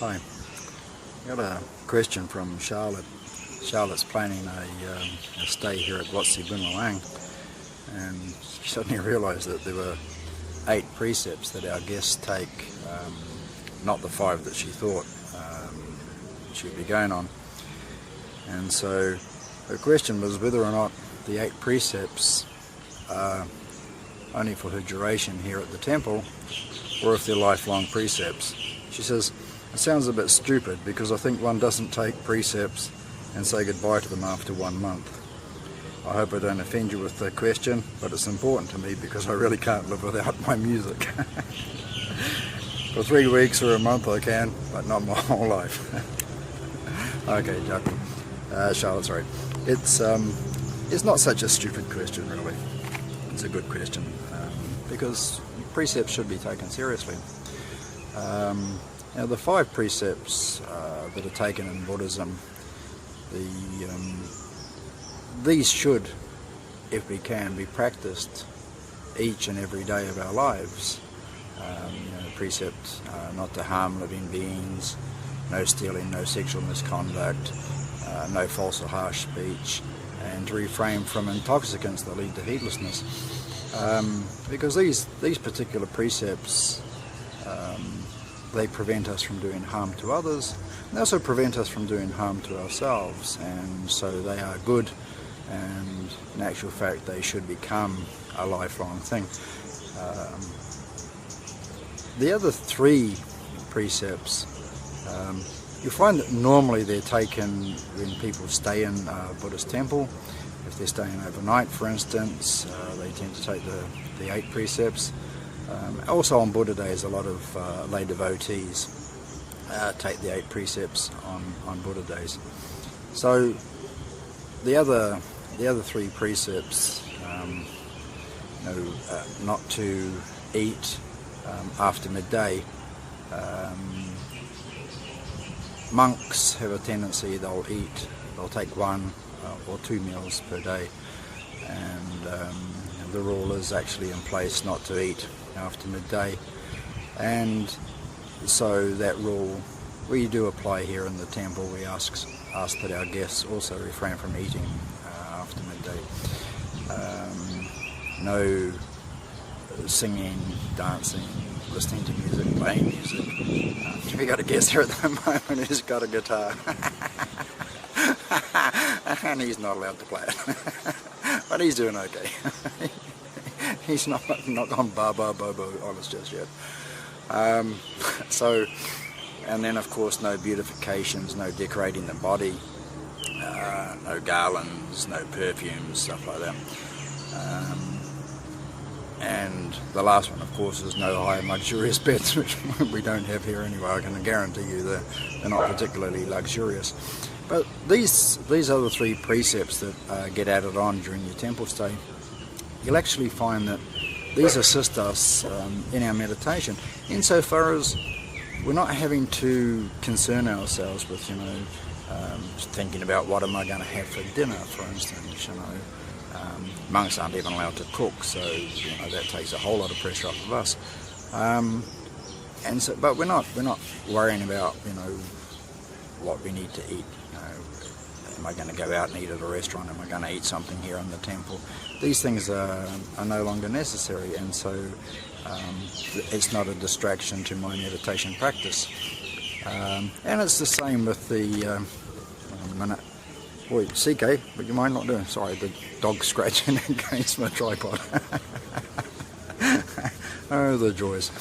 Hi, I got a question from Charlotte. Charlotte's planning a stay here at Wat Bunawang, and she suddenly realised that there were 8 precepts that our guests take, not the 5 that she thought she'd be going on. And so her question was whether or not the 8 precepts are only for her duration here at the temple, or if they're lifelong precepts. She says, it sounds a bit stupid because I think one doesn't take precepts and say goodbye to them after 1 month. I hope I don't offend you with the question, but it's important to me because I really can't live without my music. For 3 weeks or a month I can, but not my whole life. Okay, Charlotte, sorry. It's not such a stupid question, really. It's a good question, because precepts should be taken seriously. Now, the 5 precepts that are taken in Buddhism, these should, if we can, be practiced each and every day of our lives. Precept not to harm living beings, no stealing, no sexual misconduct, no false or harsh speech, and to refrain from intoxicants that lead to heedlessness. Because these particular precepts, they prevent us from doing harm to others, and they also prevent us from doing harm to ourselves, and so they are good, and in actual fact they should become a lifelong thing. The other 3 precepts, you'll find that normally they're taken when people stay in a Buddhist temple. If they're staying overnight, for instance, they tend to take the 8 precepts. Also on Buddha days, a lot of lay devotees take the 8 precepts on Buddha days. So the other 3 precepts, not to eat after midday. Monks have a tendency, they'll take 1 or 2 meals per day, and the rule is actually in place not to eat after midday, and so that rule we do apply here in the temple. We ask that our guests also refrain from eating after midday. No singing, dancing, listening to music, playing music. We got a guest here at the moment who's got a guitar. And he's not allowed to play it. But he's doing okay. He's not gone bobo on us just yet. And then of course no beautifications, no decorating the body, no garlands, no perfumes, stuff like that. And the last one, of course, is no high and luxurious beds, which we don't have here anyway. I can guarantee you they're not particularly luxurious. But these other 3 precepts that get added on during your temple stay, you'll actually find that these assist us in our meditation, insofar as we're not having to concern ourselves with, thinking about what am I going to have for dinner, for instance. Monks aren't even allowed to cook, so that takes a whole lot of pressure off of us. But we're not worrying about what we need to eat. Am I going to go out and eat at a restaurant? Am I going to eat something here in the temple? These things are no longer necessary, and so it's not a distraction to my meditation practice. And it's the same with the Boy, CK, would you mind not doing? Sorry, the dog scratching against my tripod. Oh, the joys.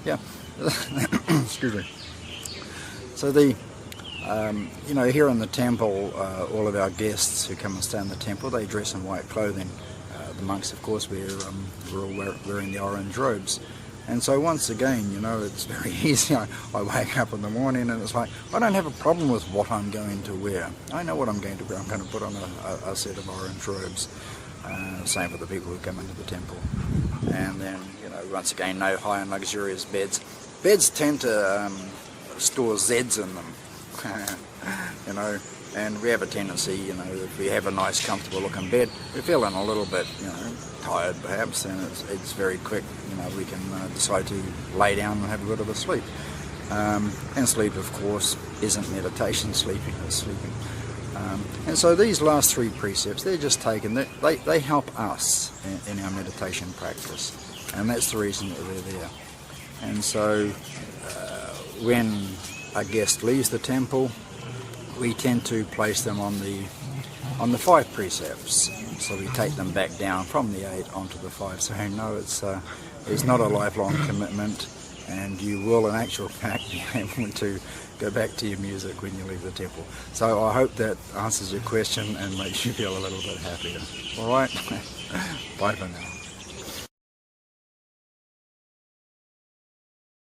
Yeah. Excuse me. So here in the temple, all of our guests who come and stay in the temple, they dress in white clothing. The monks, of course, we're all wearing the orange robes. And so once again, it's very easy. I wake up in the morning and it's like, I don't have a problem with what I'm going to wear. I know what I'm going to wear. I'm going to put on a set of orange robes. Same for the people who come into the temple. And then, once again, no high and luxurious beds. Beds tend to store Zs in them. And we have a tendency, you know, if we have a nice comfortable looking bed, we're feeling a little bit, you know, tired perhaps, and it's very quick, you know, we can decide to lay down and have a bit of a sleep. And sleep, of course, isn't meditation. Sleeping is sleeping. And so these last 3 precepts, they're just taken, they help us in our meditation practice, and that's the reason that they're there. And so when a guest leaves the temple, we tend to place them on the 5 precepts. So we take them back down from the 8 onto the 5. So no, it's not a lifelong commitment, and you will in actual fact be able to go back to your music when you leave the temple. So I hope that answers your question and makes you feel a little bit happier. Alright? Bye for now.